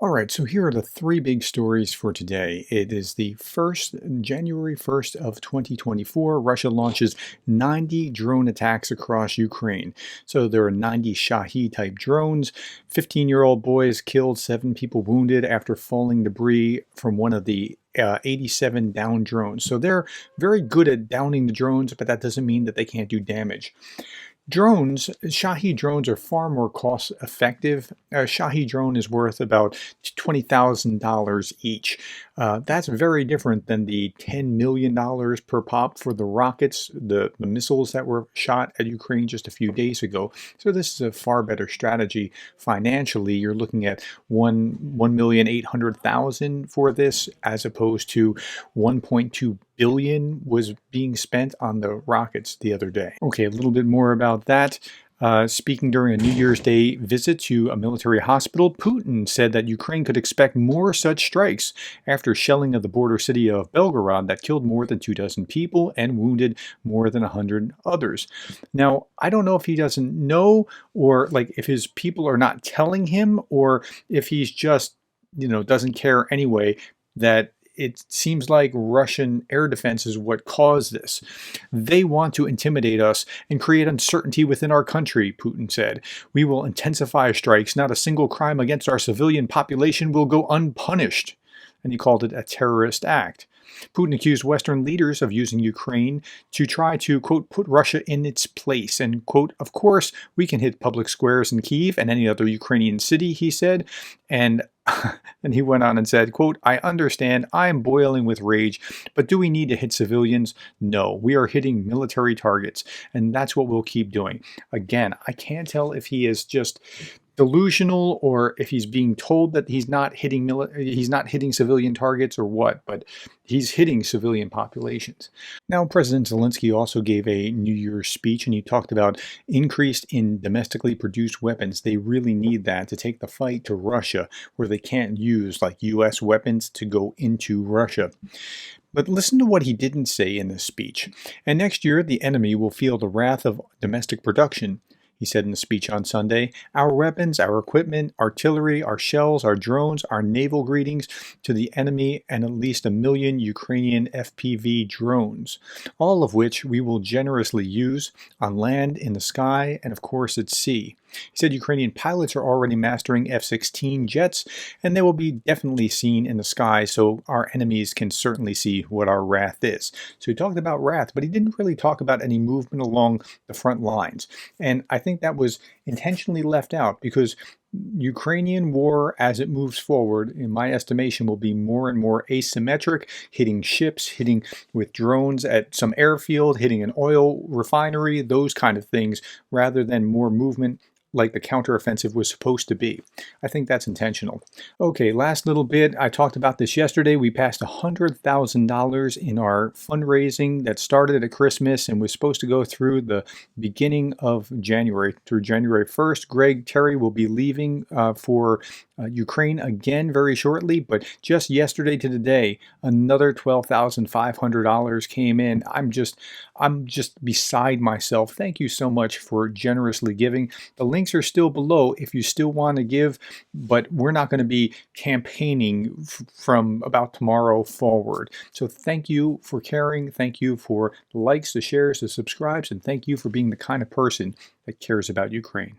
All right, so here are the three big stories for today. It is the January 1st of 2024. Russia launches 90 drone attacks across Ukraine. So there are 90 Shahi type drones. 15-year-old boys killed, 7 people wounded after falling debris from one of the 87 down drones. So they're very good at downing the drones, but that doesn't mean that they can't do damage. Shahi drones are far more cost effective. A Shahi drone is worth about $20,000 each. That's very different than the $10 million per pop for the rockets, the missiles that were shot at Ukraine just a few days ago. So this is a far better strategy financially. You're looking at 1,800,000 for this, as opposed to 1.2 billion was being spent on the rockets the other day. Okay, a little bit more about that. Speaking during a New Year's Day visit to a military hospital, Putin said that Ukraine could expect more such strikes after shelling of the border city of Belgorod that killed more than 24 people and wounded more than 100 others. Now, I don't know if he doesn't know, or like if his people are not telling him, or if he's just, doesn't care anyway, that it seems like Russian air defense is what caused this. They want to intimidate us and create uncertainty within our country, Putin said. We will intensify strikes. Not a single crime against our civilian population will go unpunished. And he called it a terrorist act. Putin accused Western leaders of using Ukraine to try to, quote, put Russia in its place. And, quote, of course, we can hit public squares in Kyiv and any other Ukrainian city, he said. And and he went on and said, quote, I understand, I am boiling with rage, but do we need to hit civilians? No, we are hitting military targets, and that's what we'll keep doing. Again, I can't tell if he is just delusional or if he's being told that he's not hitting civilian targets or what, but he's hitting civilian populations. Now, President Zelensky also gave a New Year's speech, and he talked about increase in domestically produced weapons. They really need that to take the fight to Russia, where they can't use like US weapons to go into Russia. But listen to what he didn't say in this speech. And next year, the enemy will feel the wrath of domestic production. He said in the speech on Sunday, our weapons, our equipment, artillery, our shells, our drones, our naval greetings to the enemy, and at least 1 million Ukrainian FPV drones, all of which we will generously use on land, in the sky, and of course at sea. He said Ukrainian pilots are already mastering F-16 jets, and they will be definitely seen in the sky, so our enemies can certainly see what our wrath is. So he talked about wrath, but he didn't really talk about any movement along the front lines. And I think that was intentionally left out because Ukrainian war, as it moves forward, in my estimation, will be more and more asymmetric, hitting ships, hitting with drones at some airfield, hitting an oil refinery, those kind of things, rather than more movement like the counteroffensive was supposed to be. I think that's intentional. Okay, last little bit. I talked about this yesterday. We passed $100,000 in our fundraising that started at Christmas and was supposed to go through the beginning of January, through January 1st. Greg Terry will be leaving for Ukraine again very shortly, but just yesterday to today, another $12,500 came in. I'm just beside myself. Thank you so much for generously giving. The links are still below if you still want to give, but we're not going to be campaigning from about tomorrow forward. So thank you for caring. Thank you for the likes, the shares, the subscribes, and thank you for being the kind of person that cares about Ukraine.